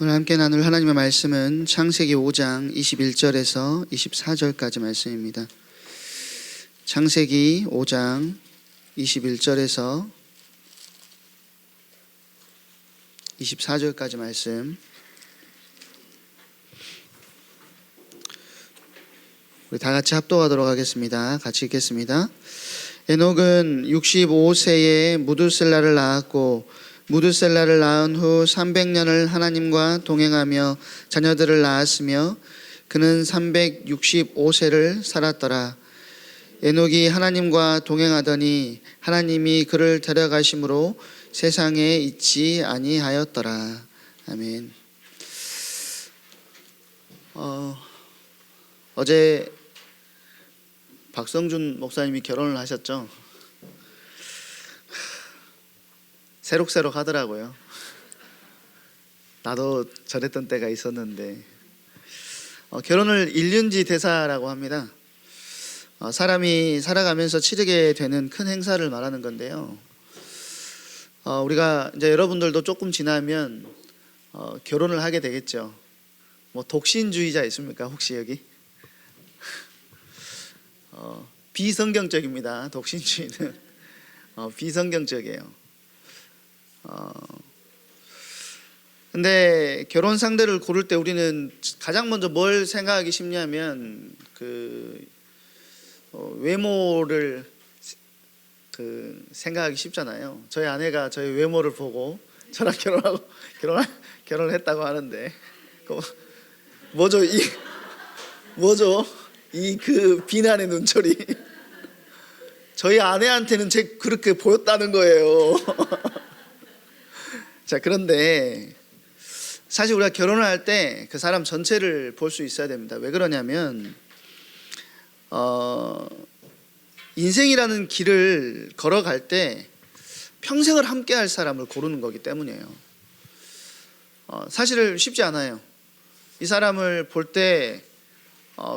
오늘 함께 나눌 하나님의 말씀은 창세기 5장 21절에서 24절까지 말씀입니다. 창세기 5장 21절에서 24절까지 말씀, 우리 다 같이 합독하도록 하겠습니다. 같이 읽겠습니다. 에녹은 65세에 무두셀라를 낳았고 무두셀라를 낳은 후 300년을 하나님과 동행하며 자녀들을 낳았으며 그는 365세를 살았더라. 에녹이 하나님과 동행하더니 하나님이 그를 데려가심으로 세상에 있지 아니하였더라. 아멘. 어제 박성준 목사님이 결혼을 하셨죠? 새록새록 하더라고요. 나도 저랬던 때가 있었는데, 결혼을 일륜지 대사라고 합니다. 사람이 살아가면서 치르게 되는 큰 행사를 말하는 건데요. 우리가 이제 여러분들도 조금 지나면 결혼을 하게 되겠죠. 뭐 독신주의자 있습니까? 혹시 여기? 비성경적입니다. 독신주의는 비성경적이에요. 근데 결혼 상대를 고를 때 우리는 가장 먼저 뭘 생각하기 쉽냐면 외모를 생각하기 쉽잖아요. 저희 아내가 저희 외모를 보고 저랑 결혼을 했다고 하는데, 뭐죠 이 비난의 눈초리. 저희 아내한테는 그렇게 보였다는 거예요. 자, 그런데 사실 우리가 결혼을 할 때 그 사람 전체를 볼 수 있어야 됩니다. 왜 그러냐면 인생이라는 길을 걸어갈 때 평생을 함께 할 사람을 고르는 거기 때문이에요. 사실은 쉽지 않아요. 이 사람을 볼 때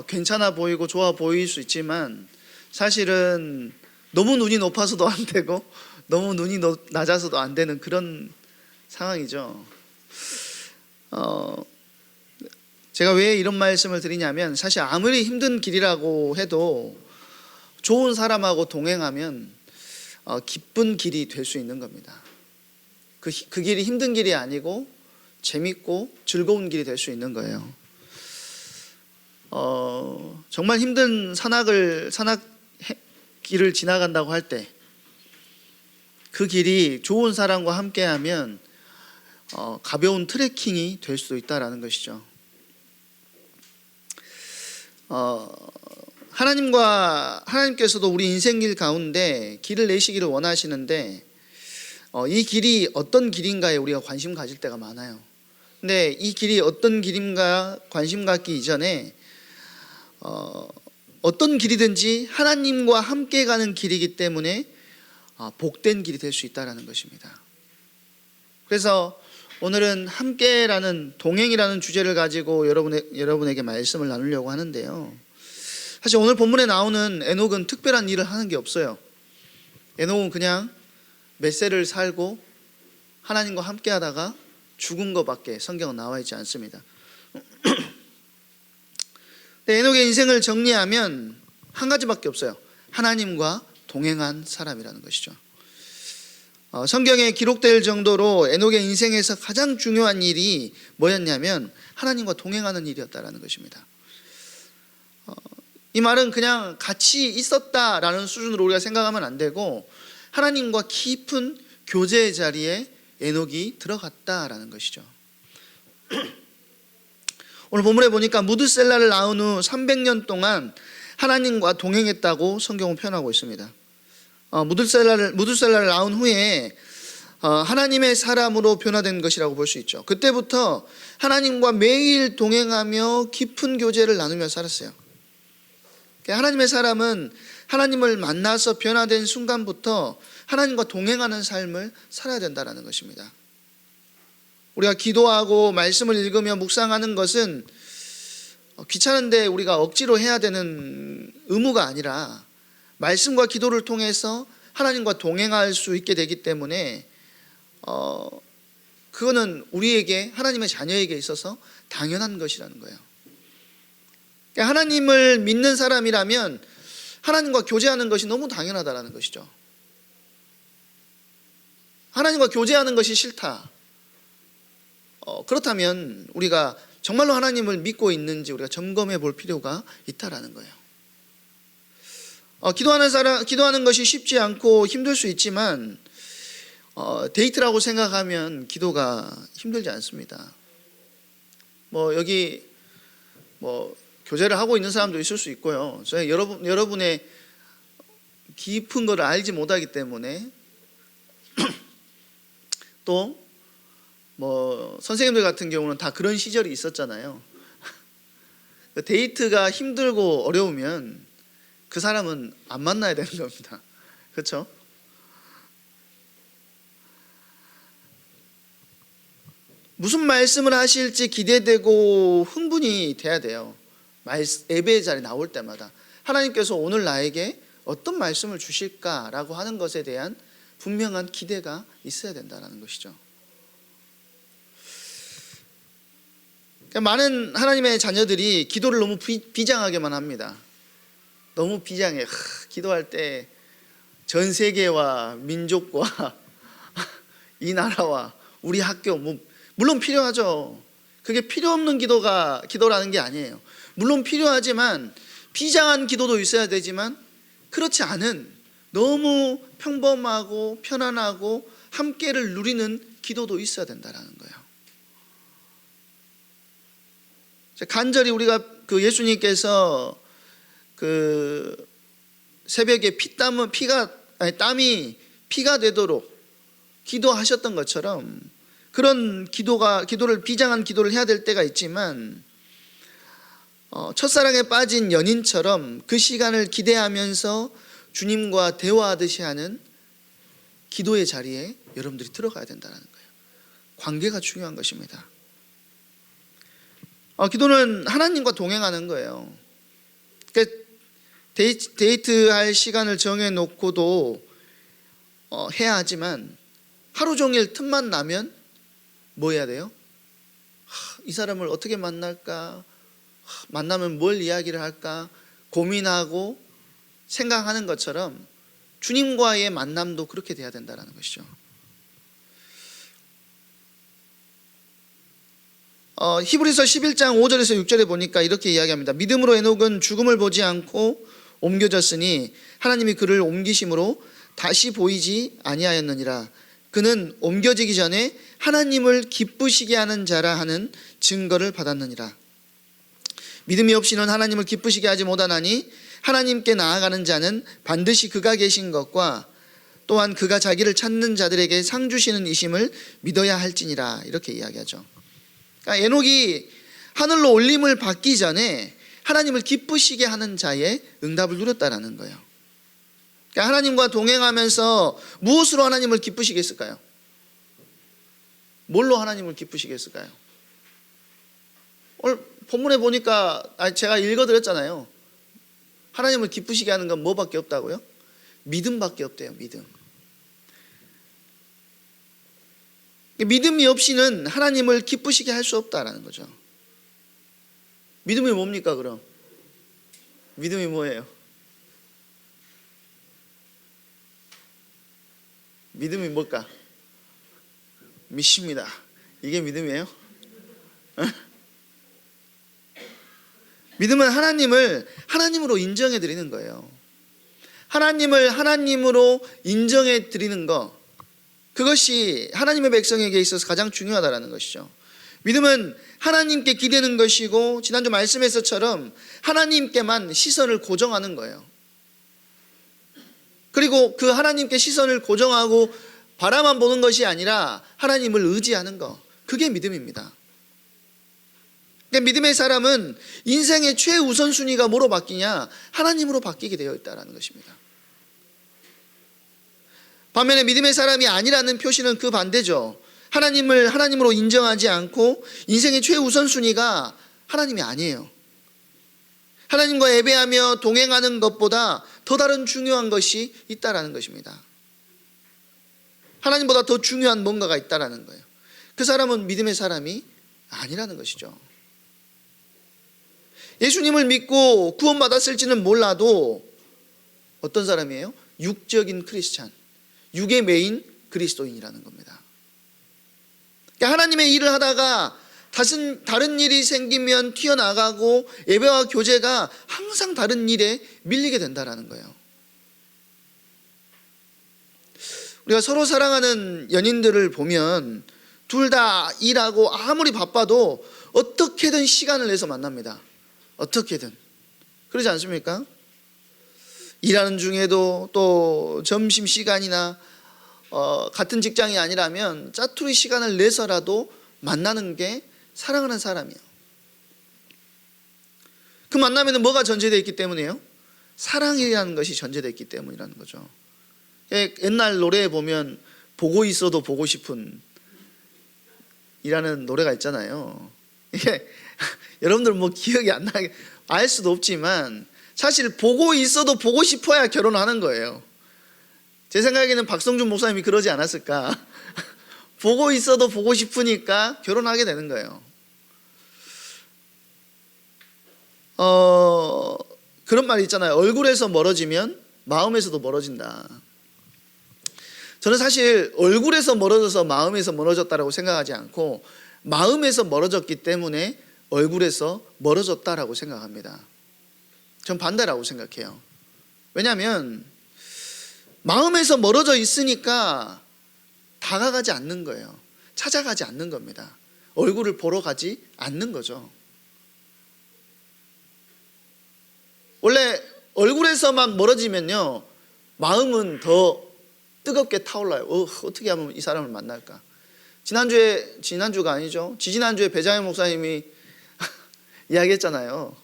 괜찮아 보이고 좋아 보일 수 있지만 사실은 너무 눈이 높아서도 안 되고 너무 눈이 낮아서도 안 되는 그런 상황이죠. 제가 왜 이런 말씀을 드리냐면, 사실 아무리 힘든 길이라고 해도 좋은 사람하고 동행하면 기쁜 길이 될 수 있는 겁니다. 그 길이 힘든 길이 아니고 재밌고 즐거운 길이 될 수 있는 거예요. 정말 힘든 길을 지나간다고 할 때 그 길이 좋은 사람과 함께하면 가벼운 트레킹이 될 수도 있다라는 것이죠. 하나님께서도 우리 인생길 가운데 길을 내시기를 원하시는데, 이 길이 어떤 길인가에 우리가 관심 가질 때가 많아요. 근데 이 길이 어떤 길인가 관심 갖기 이전에 어떤 길이든지 하나님과 함께 가는 길이기 때문에 복된 길이 될 수 있다는 것입니다. 그래서 오늘은 함께라는, 동행이라는 주제를 가지고 여러분에게 말씀을 나누려고 하는데요. 사실 오늘 본문에 나오는 에녹은 특별한 일을 하는 게 없어요. 에녹은 그냥 몇 세를 살고 하나님과 함께 하다가 죽은 것밖에 성경은 나와 있지 않습니다. 에녹의 인생을 정리하면 한 가지밖에 없어요. 하나님과 동행한 사람이라는 것이죠. 성경에 기록될 정도로 에녹의 인생에서 가장 중요한 일이 뭐였냐면 하나님과 동행하는 일이었다는 것입니다. 이 말은 그냥 같이 있었다라는 수준으로 우리가 생각하면 안 되고, 하나님과 깊은 교제의 자리에 에녹이 들어갔다라는 것이죠. 오늘 본문에 보니까 무드셀라를 낳은 후 300년 동안 하나님과 동행했다고 성경은 표현하고 있습니다. 무드셀라를 낳은 후에 하나님의 사람으로 변화된 것이라고 볼 수 있죠. 그때부터 하나님과 매일 동행하며 깊은 교제를 나누며 살았어요. 하나님의 사람은 하나님을 만나서 변화된 순간부터 하나님과 동행하는 삶을 살아야 된다는 것입니다. 우리가 기도하고 말씀을 읽으며 묵상하는 것은 귀찮은데 우리가 억지로 해야 되는 의무가 아니라 말씀과 기도를 통해서 하나님과 동행할 수 있게 되기 때문에 그거는 우리에게, 하나님의 자녀에게 있어서 당연한 것이라는 거예요. 그러니까 하나님을 믿는 사람이라면 하나님과 교제하는 것이 너무 당연하다라는 것이죠. 하나님과 교제하는 것이 싫다. 그렇다면 우리가 정말로 하나님을 믿고 있는지 우리가 점검해 볼 필요가 있다라는 거예요. 기도하는 것이 쉽지 않고 힘들 수 있지만 데이트라고 생각하면 기도가 힘들지 않습니다. 여기 교제를 하고 있는 사람도 있을 수 있고요. 저희 여러분의 깊은 것을 알지 못하기 때문에 또 선생님들 같은 경우는 다 그런 시절이 있었잖아요. 데이트가 힘들고 어려우면 그 사람은 안 만나야 되는 겁니다. 그렇죠? 무슨 말씀을 하실지 기대되고 흥분이 돼야 돼요. 예배의 자리에 나올 때마다 하나님께서 오늘 나에게 어떤 말씀을 주실까라고 하는 것에 대한 분명한 기대가 있어야 된다는 것이죠. 많은 하나님의 자녀들이 기도를 너무 비장하게만 합니다. 너무 비장해. 기도할 때 전 세계와 민족과 이 나라와 우리 학교 물론 필요하죠. 그게 필요 없는 기도라는 게 아니에요. 물론 필요하지만 비장한 기도도 있어야 되지만 그렇지 않은 너무 평범하고 편안하고 함께를 누리는 기도도 있어야 된다는 거예요. 간절히 우리가 예수님께서 새벽에 땀이 피가 되도록 기도하셨던 것처럼 그런 기도를 비장한 기도를 해야 될 때가 있지만 첫사랑에 빠진 연인처럼 그 시간을 기대하면서 주님과 대화하듯이 하는 기도의 자리에 여러분들이 들어가야 된다는 거예요. 관계가 중요한 것입니다. 기도는 하나님과 동행하는 거예요. 그러니까 데이트할 시간을 정해놓고도 해야 하지만 하루 종일 틈만 나면 뭐 해야 돼요? 이 사람을 어떻게 만날까? 만나면 뭘 이야기를 할까? 고민하고 생각하는 것처럼 주님과의 만남도 그렇게 돼야 된다는 것이죠. 히브리서 11장 5절에서 6절에 보니까 이렇게 이야기합니다. 믿음으로 에녹은 죽음을 보지 않고 옮겨졌으니 하나님이 그를 옮기심으로 다시 보이지 아니하였느니라. 그는 옮겨지기 전에 하나님을 기쁘시게 하는 자라 하는 증거를 받았느니라. 믿음이 없이는 하나님을 기쁘시게 하지 못하나니 하나님께 나아가는 자는 반드시 그가 계신 것과 또한 그가 자기를 찾는 자들에게 상 주시는 이심을 믿어야 할지니라. 이렇게 이야기하죠. 그러니까 에녹이 하늘로 올림을 받기 전에 하나님을 기쁘시게 하는 자의 응답을 누렸다라는 거예요. 그러니까 하나님과 동행하면서 무엇으로 하나님을 기쁘시게 했을까요? 뭘로 하나님을 기쁘시게 했을까요? 오늘 본문에 보니까 제가 읽어드렸잖아요. 하나님을 기쁘시게 하는 건 뭐밖에 없다고요? 믿음밖에 없대요. 믿음이 없이는 하나님을 기쁘시게 할 수 없다라는 거죠. 믿음이 뭡니까 그럼? 믿음이 뭐예요? 믿음이 뭘까? 믿습니다. 이게 믿음이에요? 믿음은 하나님을 하나님으로 인정해 드리는 거예요. 하나님을 하나님으로 인정해 드리는 거, 그것이 하나님의 백성에게 있어서 가장 중요하다는 것이죠. 믿음은 하나님께 기대는 것이고, 지난주 말씀에서처럼 하나님께만 시선을 고정하는 거예요. 그리고 그 하나님께 시선을 고정하고 바라만 보는 것이 아니라 하나님을 의지하는 것, 그게 믿음입니다. 그러니까 믿음의 사람은 인생의 최우선순위가 뭐로 바뀌냐? 하나님으로 바뀌게 되어 있다는 것입니다. 반면에 믿음의 사람이 아니라는 표시는 그 반대죠. 하나님을 하나님으로 인정하지 않고 인생의 최우선순위가 하나님이 아니에요. 하나님과 예배하며 동행하는 것보다 더 다른 중요한 것이 있다라는 것입니다. 하나님보다 더 중요한 뭔가가 있다라는 거예요. 그 사람은 믿음의 사람이 아니라는 것이죠. 예수님을 믿고 구원받았을지는 몰라도 어떤 사람이에요? 육적인 크리스찬, 육의 메인 그리스도인이라는 겁니다. 그러니까 하나님의 일을 하다가 다른 일이 생기면 튀어나가고 예배와 교제가 항상 다른 일에 밀리게 된다는 거예요. 우리가 서로 사랑하는 연인들을 보면 둘 다 일하고 아무리 바빠도 어떻게든 시간을 내서 만납니다. 어떻게든. 그러지 않습니까? 일하는 중에도 또 점심시간이나 같은 직장이 아니라면 짜투리 시간을 내서라도 만나는 게 사랑하는 사람이에요. 그 만남에는 뭐가 전제되어 있기 때문이에요? 사랑이라는 것이 전제되어 있기 때문이라는 거죠. 옛날 노래에 보면 보고 있어도 보고 싶은 이라는 노래가 있잖아요. 이게 여러분들 뭐 기억이 안 나게 알 수도 없지만 사실 보고 있어도 보고 싶어야 결혼하는 거예요. 제 생각에는 박성준 목사님이 그러지 않았을까. 보고 있어도 보고 싶으니까 결혼하게 되는 거예요. 그런 말이 있잖아요. 얼굴에서 멀어지면 마음에서도 멀어진다. 저는 사실 얼굴에서 멀어져서 마음에서 멀어졌다라고 생각하지 않고 마음에서 멀어졌기 때문에 얼굴에서 멀어졌다라고 생각합니다. 전 반대라고 생각해요. 왜냐하면 마음에서 멀어져 있으니까 다가가지 않는 거예요. 찾아가지 않는 겁니다. 얼굴을 보러 가지 않는 거죠. 원래 얼굴에서만 멀어지면요, 마음은 더 뜨겁게 타올라요. 어떻게 하면 이 사람을 만날까? 지난주가 아니죠. 지지난주에 배장현 목사님이 이야기했잖아요.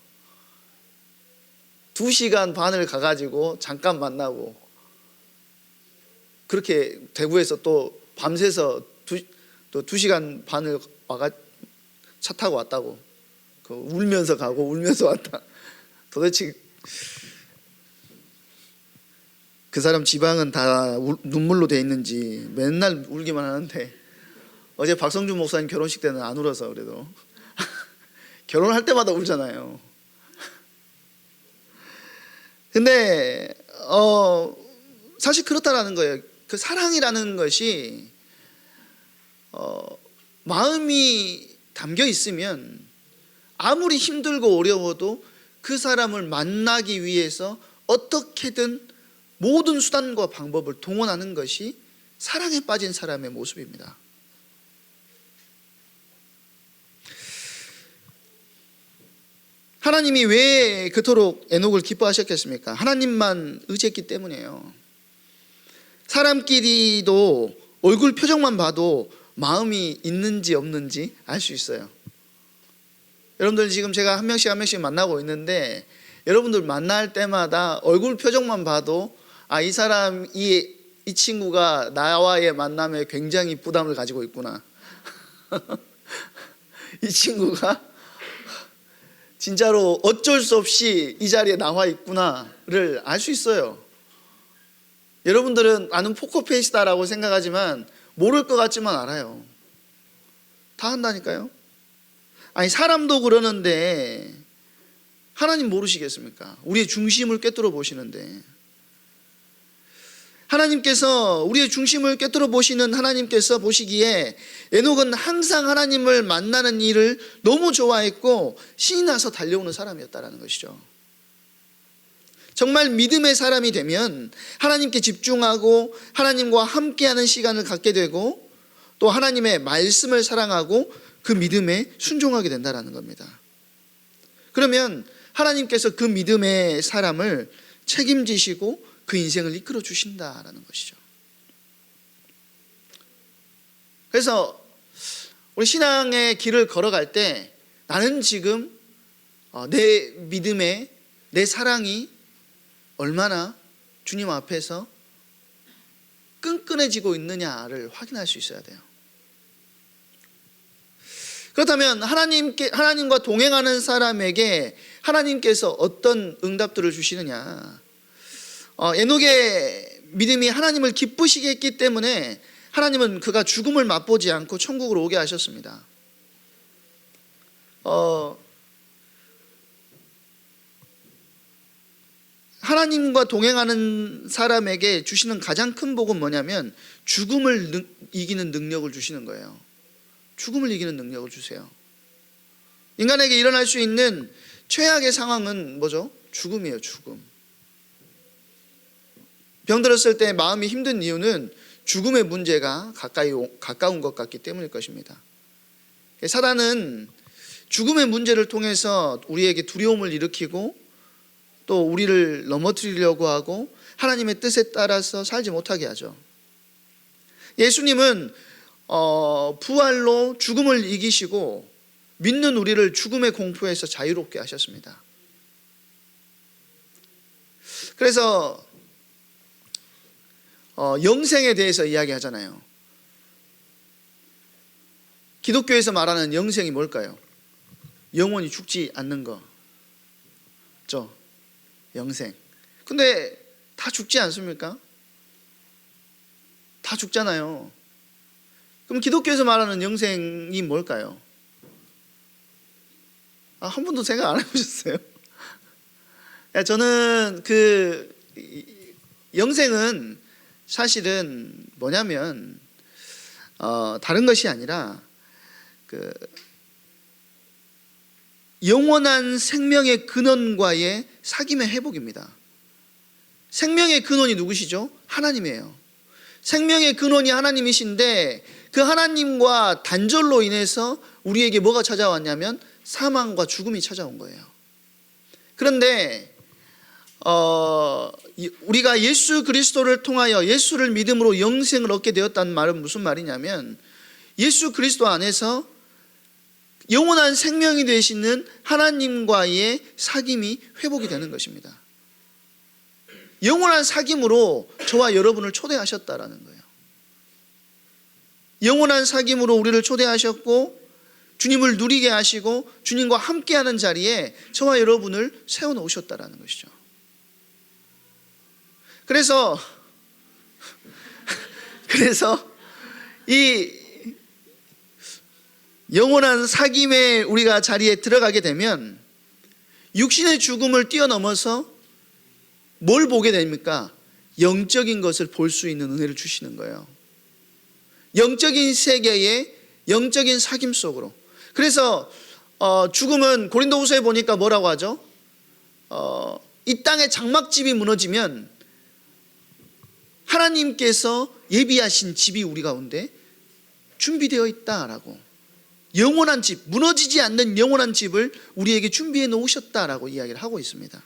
2시간 반을 가가지고 잠깐 만나고 그렇게 대구에서 또 밤새서 또 2시간 반을 차 타고 왔다고. 울면서 가고 울면서 왔다. 도대체 그 사람 지방은 다 눈물로 돼 있는지 맨날 울기만 하는데 어제 박성준 목사님 결혼식 때는 안 울어서 그래도 결혼할 때마다 울잖아요. 근데 사실 그렇다라는 거예요. 그 사랑이라는 것이 마음이 담겨 있으면 아무리 힘들고 어려워도 그 사람을 만나기 위해서 어떻게든 모든 수단과 방법을 동원하는 것이 사랑에 빠진 사람의 모습입니다. 하나님이 왜 그토록 에녹을 기뻐하셨겠습니까? 하나님만 의지했기 때문이에요. 사람끼리도 얼굴 표정만 봐도 마음이 있는지 없는지 알 수 있어요. 여러분들 지금 제가 한 명씩 만나고 있는데 여러분들 만날 때마다 얼굴 표정만 봐도 이 사람, 이 친구가 나와의 만남에 굉장히 부담을 가지고 있구나. 이 친구가 진짜로 어쩔 수 없이 이 자리에 나와 있구나를 알 수 있어요. 여러분들은 나는 포커페이스다라고 생각하지만 모를 것 같지만 알아요. 다 한다니까요. 사람도 그러는데 하나님 모르시겠습니까? 우리의 중심을 꿰뚫어 보시는데, 하나님께서 우리의 중심을 꿰뚫어 보시는 하나님께서 보시기에 에녹은 항상 하나님을 만나는 일을 너무 좋아했고 신이 나서 달려오는 사람이었다는 것이죠. 정말 믿음의 사람이 되면 하나님께 집중하고 하나님과 함께하는 시간을 갖게 되고 또 하나님의 말씀을 사랑하고 그 믿음에 순종하게 된다는 겁니다. 그러면 하나님께서 그 믿음의 사람을 책임지시고 그 인생을 이끌어 주신다라는 것이죠. 그래서 우리 신앙의 길을 걸어갈 때 나는 지금 내 믿음의 내 사랑이 얼마나 주님 앞에서 끈끈해지고 있느냐를 확인할 수 있어야 돼요. 그렇다면 하나님과 동행하는 사람에게 하나님께서 어떤 응답들을 주시느냐? 에녹의 믿음이 하나님을 기쁘시게 했기 때문에 하나님은 그가 죽음을 맛보지 않고 천국으로 오게 하셨습니다. 하나님과 동행하는 사람에게 주시는 가장 큰 복은 뭐냐면 죽음을 이기는 능력을 주시는 거예요. 죽음을 이기는 능력을 주세요. 인간에게 일어날 수 있는 최악의 상황은 뭐죠? 죽음이에요. 죽음. 병들었을 때 마음이 힘든 이유는 죽음의 문제가 가까운 것 같기 때문일 것입니다. 사단은 죽음의 문제를 통해서 우리에게 두려움을 일으키고 또 우리를 넘어뜨리려고 하고 하나님의 뜻에 따라서 살지 못하게 하죠. 예수님은 부활로 죽음을 이기시고 믿는 우리를 죽음의 공포에서 자유롭게 하셨습니다. 그래서 영생에 대해서 이야기하잖아요. 기독교에서 말하는 영생이 뭘까요? 영원히 죽지 않는 거죠. 영생. 근데 다 죽지 않습니까? 다 죽잖아요. 그럼 기독교에서 말하는 영생이 뭘까요? 한 번도 생각 안 해보셨어요? 저는 영생은 사실은 뭐냐면 다른 것이 아니라 영원한 생명의 근원과의 사귐의 회복입니다. 생명의 근원이 누구시죠? 하나님이에요. 생명의 근원이 하나님이신데 그 하나님과 단절로 인해서 우리에게 뭐가 찾아왔냐면 사망과 죽음이 찾아온 거예요. 그런데 우리가 예수 그리스도를 통하여 예수를 믿음으로 영생을 얻게 되었다는 말은 무슨 말이냐면 예수 그리스도 안에서 영원한 생명이 되시는 하나님과의 사귐이 회복이 되는 것입니다. 영원한 사귐으로 저와 여러분을 초대하셨다라는 거예요. 영원한 사귐으로 우리를 초대하셨고 주님을 누리게 하시고 주님과 함께하는 자리에 저와 여러분을 세워놓으셨다라는 것이죠. 그래서 이 영원한 사귐에 우리가 자리에 들어가게 되면 육신의 죽음을 뛰어넘어서 뭘 보게 됩니까? 영적인 것을 볼 수 있는 은혜를 주시는 거예요. 영적인 세계의 영적인 사귐 속으로. 그래서 죽음은 고린도후서에 보니까 뭐라고 하죠? 이 땅의 장막집이 무너지면 하나님께서 예비하신 집이 우리 가운데 준비되어 있다라고. 영원한 집, 무너지지 않는 영원한 집을 우리에게 준비해 놓으셨다라고 이야기를 하고 있습니다.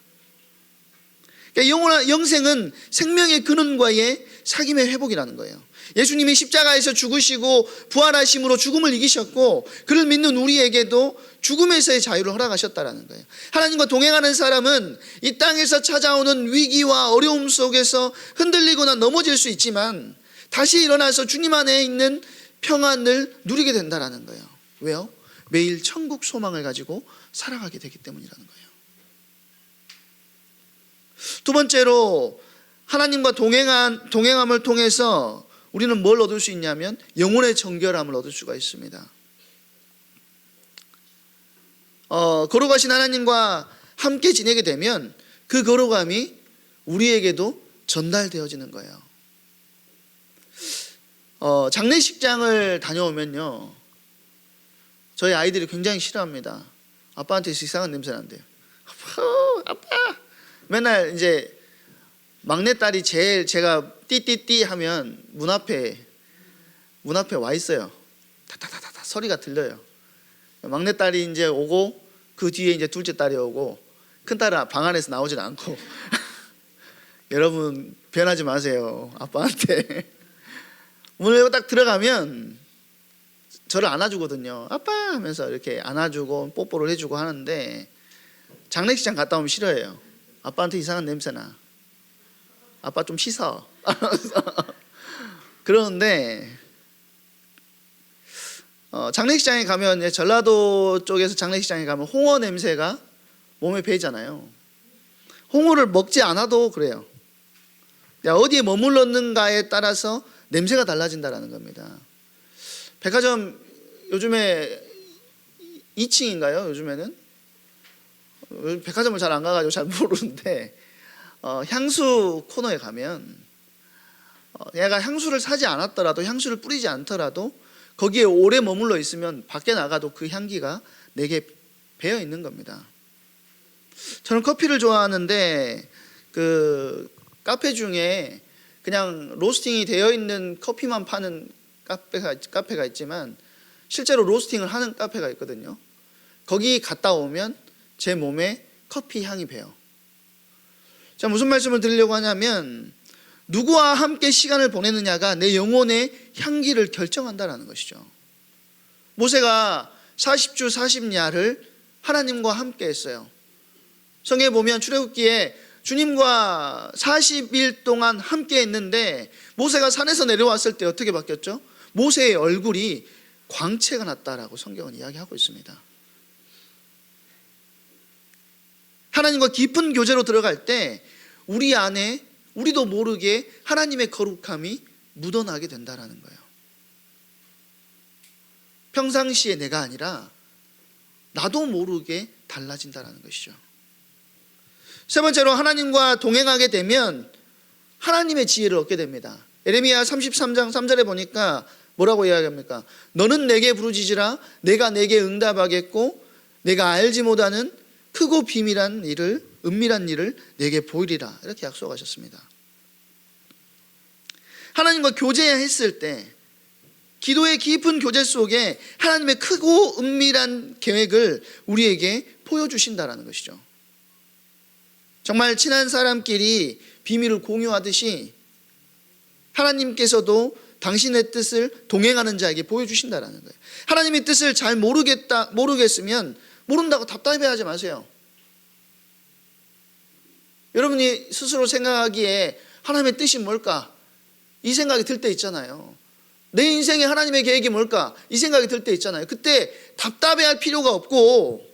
그러니까 영생은 생명의 근원과의 사귐의 회복이라는 거예요. 예수님이 십자가에서 죽으시고 부활하심으로 죽음을 이기셨고 그를 믿는 우리에게도 죽음에서의 자유를 허락하셨다라는 거예요. 하나님과 동행하는 사람은 이 땅에서 찾아오는 위기와 어려움 속에서 흔들리거나 넘어질 수 있지만 다시 일어나서 주님 안에 있는 평안을 누리게 된다라는 거예요. 왜요? 매일 천국 소망을 가지고 살아가게 되기 때문이라는 거예요. 두 번째로 하나님과 동행함을 통해서 우리는 뭘 얻을 수 있냐면 영혼의 정결함을 얻을 수가 있습니다. 거룩하신 하나님과 함께 지내게 되면 그 거룩함이 우리에게도 전달되어지는 거예요. 장례식장을 다녀오면요, 저희 아이들이 굉장히 싫어합니다. 아빠한테 이상한 냄새 난대요. 아빠. 맨날 이제 막내딸이 제가 띠띠띠 하면 문 앞에 와 있어요. 타타타타 소리가 들려요. 막내딸이 이제 오고 그 뒤에 이제 둘째 딸이 오고 큰 딸은 방 안에서 나오질 않고 여러분 변하지 마세요. 아빠한테 문을 열고 딱 들어가면 저를 안아주거든요. 아빠 하면서 이렇게 안아주고 뽀뽀를 해주고 하는데 장례식장 갔다 오면 싫어해요. 아빠한테 이상한 냄새나. 아빠 좀 씻어. 그러는데 장례식장에 가면, 전라도 쪽에서 장례식장에 가면 홍어 냄새가 몸에 배이잖아요. 홍어를 먹지 않아도 그래요. 어디에 머물렀는가에 따라서 냄새가 달라진다라는 겁니다. 백화점 요즘에 2층인가요? 요즘에는 백화점을 잘 안 가가지고 잘 모르는데 향수 코너에 가면 내가 향수를 사지 않았더라도, 향수를 뿌리지 않더라도 거기에 오래 머물러 있으면 밖에 나가도 그 향기가 내게 배어 있는 겁니다. 저는 커피를 좋아하는데 그 카페 중에 그냥 로스팅이 되어 있는 커피만 파는 카페가 있지만 실제로 로스팅을 하는 카페가 있거든요. 거기 갔다 오면 제 몸에 커피 향이 배요. 자, 무슨 말씀을 드리려고 하냐면 누구와 함께 시간을 보내느냐가 내 영혼의 향기를 결정한다는 것이죠. 모세가 40주 40야를 하나님과 함께 했어요. 성경에 보면 출애굽기에 주님과 40일 동안 함께 했는데 모세가 산에서 내려왔을 때 어떻게 바뀌었죠? 모세의 얼굴이 광채가 났다라고 성경은 이야기하고 있습니다. 하나님과 깊은 교제로 들어갈 때 우리 안에 우리도 모르게 하나님의 거룩함이 묻어나게 된다는 거예요. 평상시에 내가 아니라 나도 모르게 달라진다는 것이죠. 세 번째로 하나님과 동행하게 되면 하나님의 지혜를 얻게 됩니다. 예레미야 33장 3절에 보니까 뭐라고 이야기합니까? 너는 내게 부르짖으라 내가 내게 응답하겠고 내가 알지 못하는 크고 비밀한 일을, 은밀한 일을 내게 보이리라, 이렇게 약속하셨습니다. 하나님과 교제했을 때 기도의 깊은 교제 속에 하나님의 크고 은밀한 계획을 우리에게 보여주신다는 것이죠. 정말 친한 사람끼리 비밀을 공유하듯이 하나님께서도 당신의 뜻을 동행하는 자에게 보여주신다는 거예요. 하나님의 뜻을 잘 모르겠으면 모른다고 답답해하지 마세요. 여러분이 스스로 생각하기에 하나님의 뜻이 뭘까? 이 생각이 들 때 있잖아요. 내 인생에 하나님의 계획이 뭘까? 이 생각이 들 때 있잖아요. 그때 답답해할 필요가 없고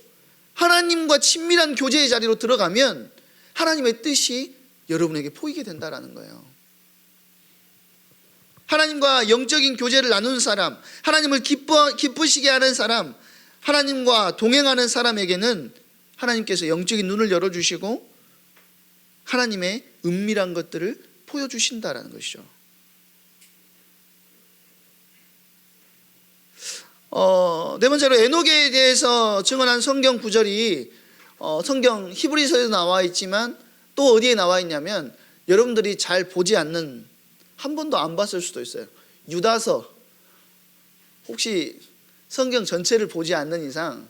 하나님과 친밀한 교제의 자리로 들어가면 하나님의 뜻이 여러분에게 보이게 된다는 거예요. 하나님과 영적인 교제를 나누는 사람, 하나님을 기쁘시게 하는 사람, 하나님과 동행하는 사람에게는 하나님께서 영적인 눈을 열어주시고 하나님의 은밀한 것들을 보여주신다는 것이죠. 네 번째로 에녹에 대해서 증언한 성경 구절이 성경 히브리서에도 나와 있지만 또 어디에 나와 있냐면 여러분들이 잘 보지 않는, 한 번도 안 봤을 수도 있어요. 유다서, 혹시 성경 전체를 보지 않는 이상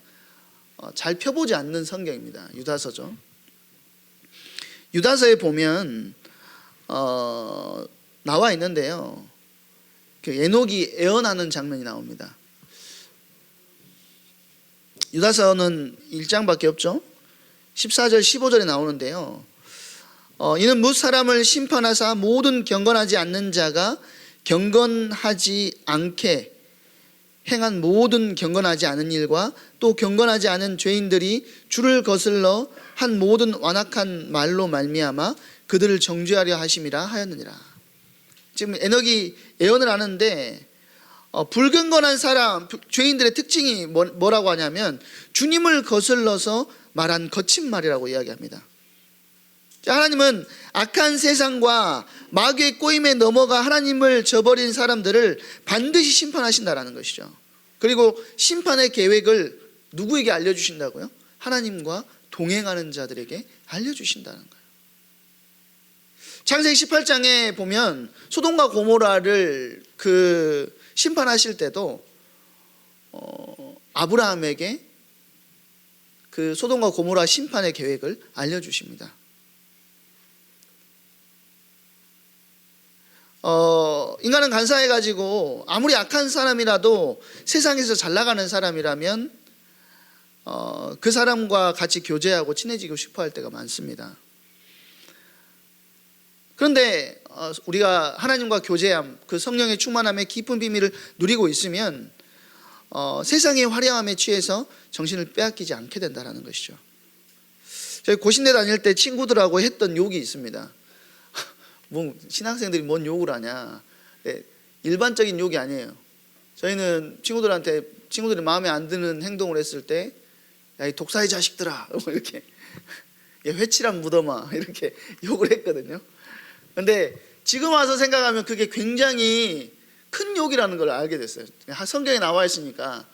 잘 펴보지 않는 성경입니다. 유다서죠. 유다서에 보면 나와 있는데요, 그 에녹이 애언하는 장면이 나옵니다. 유다서는 1장밖에 없죠. 14절 15절에 나오는데요, 이는 뭇 사람을 심판하사 모든 경건하지 않는 자가 경건하지 않게 행한 모든 경건하지 않은 일과 또 경건하지 않은 죄인들이 주를 거슬러 한 모든 완악한 말로 말미암아 그들을 정죄하려 하심이라 하였느니라. 지금 에녹이 예언을 하는데 불경건한 사람, 죄인들의 특징이 뭐라고 하냐면 주님을 거슬러서 말한 거친 말이라고 이야기합니다. 하나님은 악한 세상과 마귀의 꼬임에 넘어가 하나님을 저버린 사람들을 반드시 심판하신다는 것이죠. 그리고 심판의 계획을 누구에게 알려주신다고요? 하나님과 동행하는 자들에게 알려주신다는 거예요. 창세기 18장에 보면 소돔과 고모라를 심판하실 때도 아브라함에게 그 소돔과 고모라 심판의 계획을 알려주십니다. 인간은 간사해가지고 아무리 악한 사람이라도 세상에서 잘 나가는 사람이라면 그 사람과 같이 교제하고 친해지고 싶어 할 때가 많습니다. 그런데 우리가 하나님과 교제함, 그 성령의 충만함의 깊은 비밀을 누리고 있으면 세상의 화려함에 취해서 정신을 빼앗기지 않게 된다는 것이죠. 저희 고신대 다닐 때 친구들하고 했던 욕이 있습니다. 뭐 신학생들이 뭔 욕을 하냐. 일반적인 욕이 아니에요. 저희는 친구들이 마음에 안 드는 행동을 했을 때, 야, 이 독사의 자식들아, 이렇게, 야, 회칠한 무덤아, 이렇게 욕을 했거든요. 근데 지금 와서 생각하면 그게 굉장히 큰 욕이라는 걸 알게 됐어요. 성경에 나와 있으니까,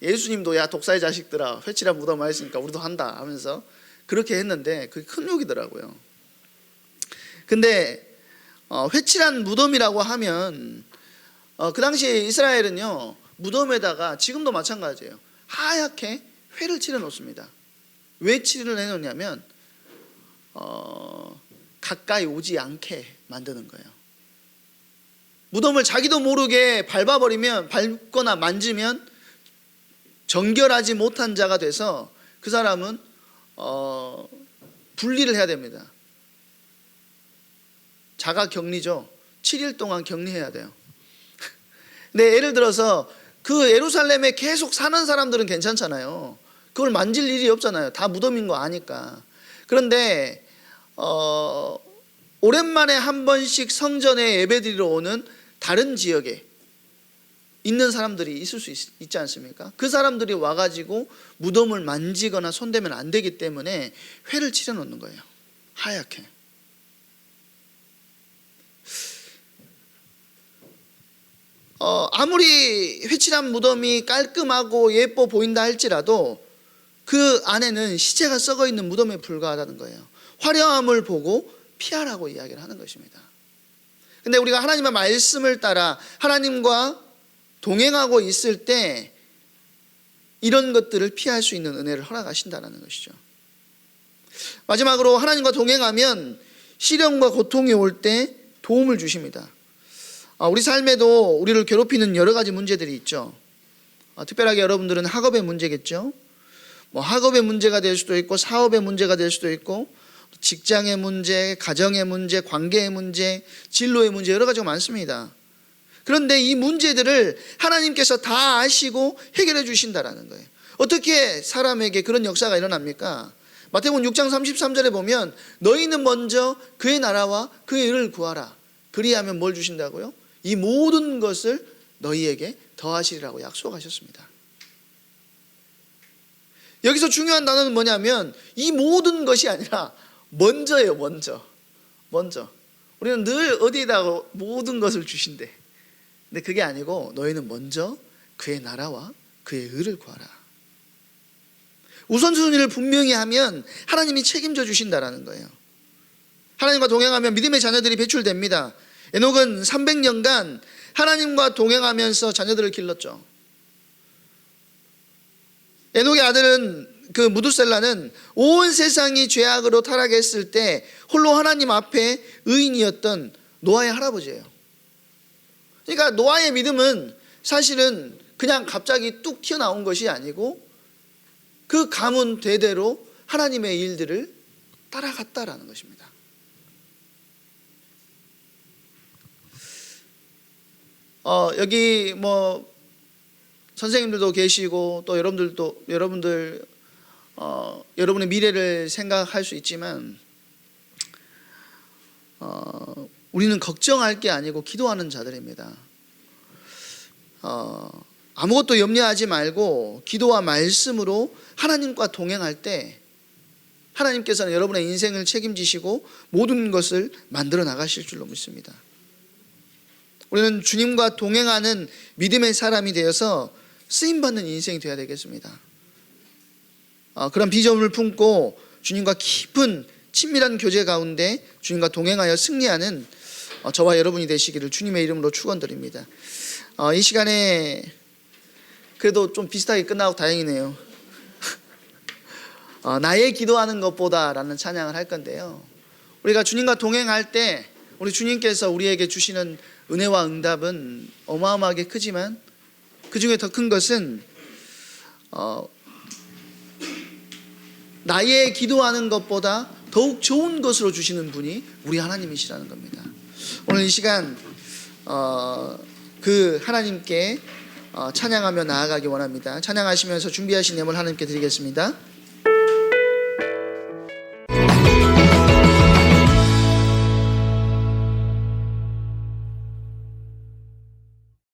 예수님도 야, 독사의 자식들아, 회칠한 무덤아 했으니까 우리도 한다 하면서 그렇게 했는데 그게 큰 욕이더라고요. 근데 회칠한 무덤이라고 하면 그 당시에 이스라엘은요, 무덤에다가 지금도 마찬가지예요, 하얗게 회를 칠해 놓습니다. 왜 칠을 해 놓냐면 가까이 오지 않게 만드는 거예요. 무덤을 자기도 모르게 밟거나 만지면 정결하지 못한 자가 돼서 그 사람은 분리를 해야 됩니다. 자가 격리죠. 7일 동안 격리해야 돼요. 근데 예를 들어서 그 예루살렘에 계속 사는 사람들은 괜찮잖아요. 그걸 만질 일이 없잖아요. 다 무덤인 거 아니까. 그런데 오랜만에 한 번씩 성전에 예배드리러 오는 다른 지역에 있는 사람들이 있을 수 있지 않습니까? 그 사람들이 와가지고 무덤을 만지거나 손대면 안 되기 때문에 회를 칠해 놓는 거예요. 하얗게. 아무리 회칠한 무덤이 깔끔하고 예뻐 보인다 할지라도 그 안에는 시체가 썩어 있는 무덤에 불과하다는 거예요. 화려함을 보고 피하라고 이야기를 하는 것입니다. 근데 우리가 하나님의 말씀을 따라 하나님과 동행하고 있을 때 이런 것들을 피할 수 있는 은혜를 허락하신다는 것이죠. 마지막으로 하나님과 동행하면 시련과 고통이 올 때 도움을 주십니다. 우리 삶에도 우리를 괴롭히는 여러 가지 문제들이 있죠. 특별하게 여러분들은 학업의 문제겠죠. 학업의 문제가 될 수도 있고, 사업의 문제가 될 수도 있고, 직장의 문제, 가정의 문제, 관계의 문제, 진로의 문제, 여러 가지가 많습니다. 그런데 이 문제들을 하나님께서 다 아시고 해결해 주신다라는 거예요. 어떻게 사람에게 그런 역사가 일어납니까? 마태복음 6장 33절에 보면 너희는 먼저 그의 나라와 그의 의를 구하라. 그리하면 뭘 주신다고요? 이 모든 것을 너희에게 더하시리라고 약속하셨습니다. 여기서 중요한 단어는 뭐냐면 이 모든 것이 아니라 먼저예요. 먼저. 우리는 늘 어디에다가 모든 것을 주신대. 근데 그게 아니고 너희는 먼저 그의 나라와 그의 의를 구하라. 우선순위를 분명히 하면 하나님이 책임져 주신다라는 거예요. 하나님과 동행하면 믿음의 자녀들이 배출됩니다. 에녹은 300년간 하나님과 동행하면서 자녀들을 길렀죠. 에녹의 아들은 그 무두셀라는 온 세상이 죄악으로 타락했을 때 홀로 하나님 앞에 의인이었던 노아의 할아버지예요. 그러니까 노아의 믿음은 사실은 그냥 갑자기 뚝 튀어나온 것이 아니고 그 가문 대대로 하나님의 일들을 따라갔다라는 것입니다. 여기 선생님들도 계시고 또 여러분들 여러분의 미래를 생각할 수 있지만 우리는 걱정할 게 아니고 기도하는 자들입니다. 아무것도 염려하지 말고 기도와 말씀으로 하나님과 동행할 때 하나님께서는 여러분의 인생을 책임지시고 모든 것을 만들어 나가실 줄로 믿습니다. 우리는 주님과 동행하는 믿음의 사람이 되어서 쓰임받는 인생이 되어야 되겠습니다. 그런 비전을 품고 주님과 깊은 친밀한 교제 가운데 주님과 동행하여 승리하는 저와 여러분이 되시기를 주님의 이름으로 축원드립니다. 이 시간에 그래도 좀 비슷하게 끝나고 다행이네요. 나의 기도하는 것보다 라는 찬양을 할 건데요, 우리가 주님과 동행할 때 우리 주님께서 우리에게 주시는 은혜와 응답은 어마어마하게 크지만 그 중에 더 큰 것은 나의 기도하는 것보다 더욱 좋은 것으로 주시는 분이 우리 하나님이시라는 겁니다. 오늘 이 시간 그 하나님께 찬양하며 나아가기 원합니다. 찬양하시면서 준비하신 예물 하나님께 드리겠습니다.